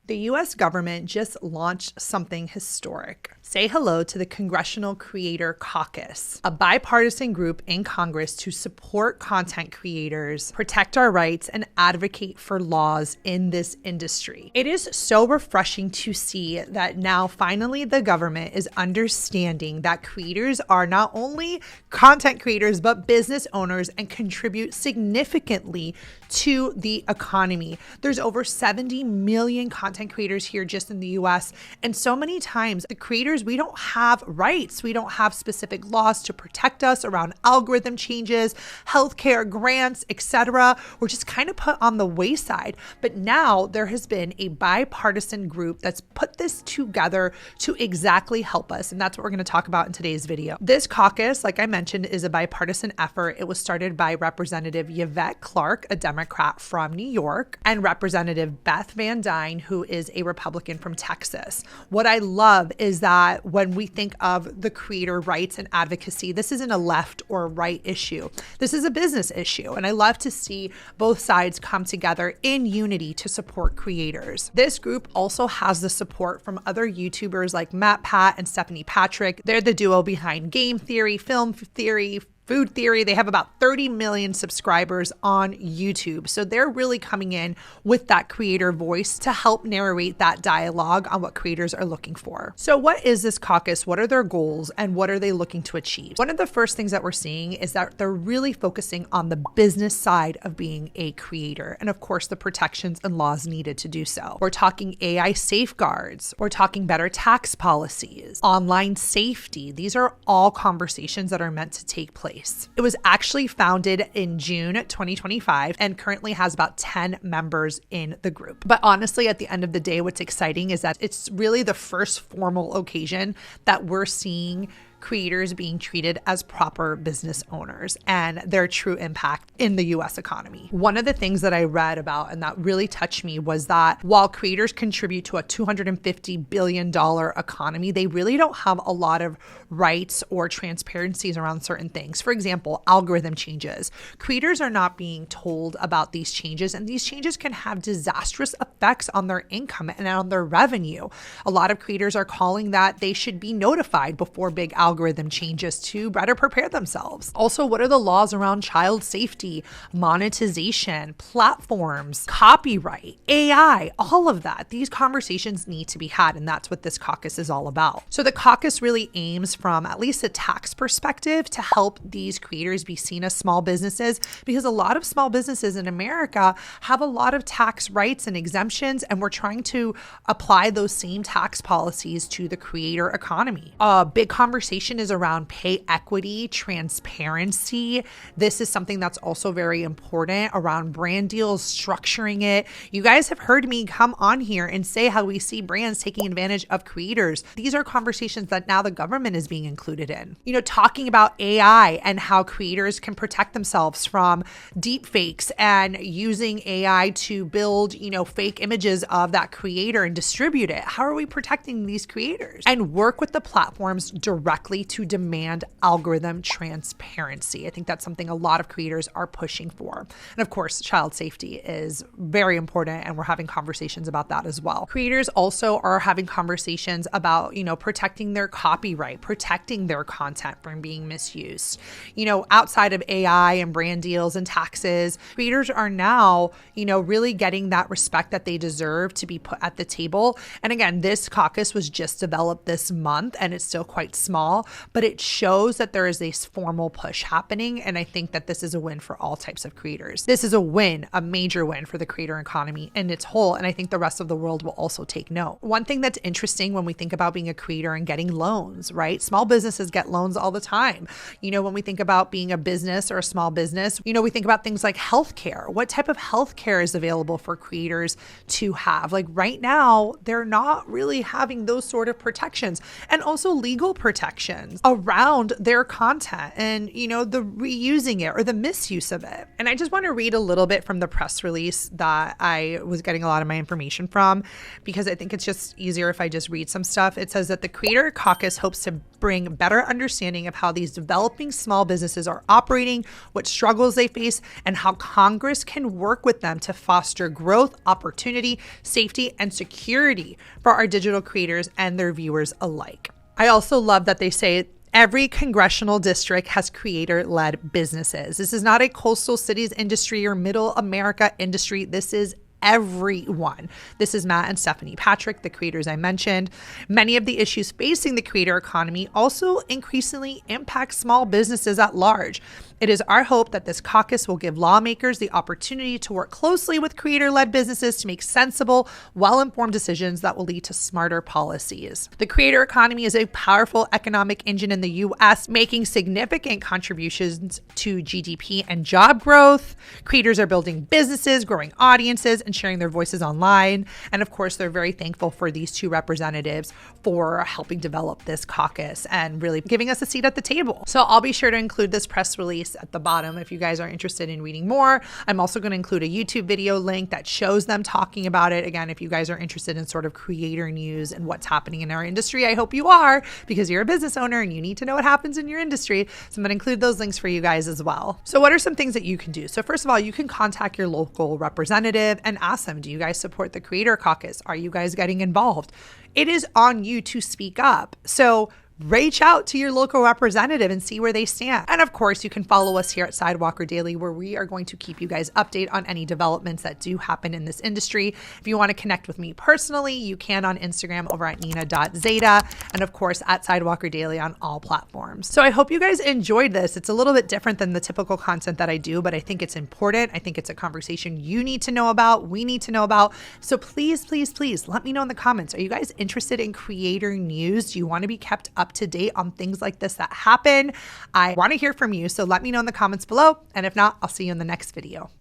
The US government just launched something historic. Say hello to the Congressional Creator Caucus, a bipartisan group in Congress to support content creators, protect our rights, and advocate for laws in this industry. It is so refreshing to see that now finally the government is understanding that creators are not only content creators, but business owners and contribute significantly to the economy. There's over 70 million content creators here just in the US. And so many times the creators, we don't have rights. We don't have specific laws to protect us around algorithm changes, healthcare grants, etc. We're just kind of put on the wayside. But now there has been a bipartisan group that's put this together to exactly help us. And that's what we're going to talk about in today's video. This caucus, like I mentioned, is a bipartisan effort. It was started by Representative Yvette Clarke, a Democrat from New York, and Representative Beth Van Duyne, who is a Republican from Texas. What I love is that when we think of the creator rights and advocacy, this isn't a left or right issue. This is a business issue. And I love to see both sides come together in unity to support creators. This group also has the support from other YouTubers like Matt Pat and Stephanie Patrick. They're the duo behind Game Theory, Film Theory, Food Theory. They have about 30 million subscribers on YouTube. So they're really coming in with that creator voice to help narrate that dialogue on what creators are looking for. So what is this caucus? What are their goals and what are they looking to achieve? One of the first things that we're seeing is that they're really focusing on the business side of being a creator. And of course, the protections and laws needed to do so. We're talking AI safeguards. We're talking better tax policies, online safety. These are all conversations that are meant to take place. It was actually founded in June 2025 and currently has about 10 members in the group. But honestly, at the end of the day, what's exciting is that it's really the first formal occasion that we're seeing creators being treated as proper business owners and their true impact in the US economy. One of the things that I read about and that really touched me was that while creators contribute to a $250 billion economy, they really don't have a lot of rights or transparencies around certain things. For example, algorithm changes. Creators are not being told about these changes, and these changes can have disastrous effects on their income and on their revenue. A lot of creators are calling that they should be notified before big algorithm changes to better prepare themselves. Also, what are the laws around child safety, monetization, platforms, copyright, AI, all of that? These conversations need to be had, and that's what this caucus is all about. So the caucus really aims from at least a tax perspective to help these creators be seen as small businesses, because a lot of small businesses in America have a lot of tax rights and exemptions, and we're trying to apply those same tax policies to the creator economy. A big conversation is around pay equity, transparency. This is something that's also very important around brand deals, structuring it. You guys have heard me come on here and say how we see brands taking advantage of creators. These are conversations that now the government is being included in. Talking about AI and how creators can protect themselves from deepfakes and using AI to build, fake images of that creator and distribute it. How are we protecting these creators? And work with the platforms directly to demand algorithm transparency. I think that's something a lot of creators are pushing for. And of course, child safety is very important, and we're having conversations about that as well. Creators also are having conversations about, protecting their copyright, protecting their content from being misused. Outside of AI and brand deals and taxes, creators are now, really getting that respect that they deserve to be put at the table. And again, this caucus was just developed this month and it's still quite small, but it shows that there is a formal push happening. And I think that this is a win for all types of creators. This is a win, a major win for the creator economy in its whole. And I think the rest of the world will also take note. One thing that's interesting when we think about being a creator and getting loans, right? Small businesses get loans all the time. When we think about being a business or a small business, we think about things like healthcare. What type of healthcare is available for creators to have? Like right now, they're not really having those sort of protections, and also legal protection. protections around their content and, the reusing it or the misuse of it. And I just want to read a little bit from the press release that I was getting a lot of my information from, because I think it's just easier if I just read some stuff. It says that the Creator Caucus hopes to bring better understanding of how these developing small businesses are operating, what struggles they face, and how Congress can work with them to foster growth, opportunity, safety, and security for our digital creators and their viewers alike. I also love that they say every congressional district has creator-led businesses. This is not a coastal cities industry or middle America industry. This is everyone. This is Matt and Stephanie Patrick, the creators I mentioned. Many of the issues facing the creator economy also increasingly impact small businesses at large. It is our hope that this caucus will give lawmakers the opportunity to work closely with creator-led businesses to make sensible, well-informed decisions that will lead to smarter policies. The creator economy is a powerful economic engine in the U.S., making significant contributions to GDP and job growth. Creators are building businesses, growing audiences, and sharing their voices online. And of course, they're very thankful for these two representatives for helping develop this caucus and really giving us a seat at the table. So I'll be sure to include this press release at the bottom if you guys are interested in reading more. I'm also going to include a YouTube video link that shows them talking about it. Again, if you guys are interested in sort of creator news and what's happening in our industry, I hope you are, because you're a business owner and you need to know what happens in your industry. So I'm going to include those links for you guys as well. So what are some things that you can do? So first of all, you can contact your local representative and ask them, do you guys support the Creator Caucus? Are you guys getting involved? It is on you to speak up. So reach out to your local representative and see where they stand. And of course, you can follow us here at Sidewalker Daily, where we are going to keep you guys updated on any developments that do happen in this industry. If you want to connect with me personally, you can on Instagram over at nina.zeta, and of course at Sidewalker Daily on all platforms. So I hope you guys enjoyed this. It's a little bit different than the typical content that I do, but I think it's important. I think it's a conversation you need to know about, we need to know about. So please, please, please let me know in the comments. Are you guys interested in creator news? Do you want to be kept up to date on things like this that happen? I want to hear from you, so let me know in the comments below. And if not, I'll see you in the next video.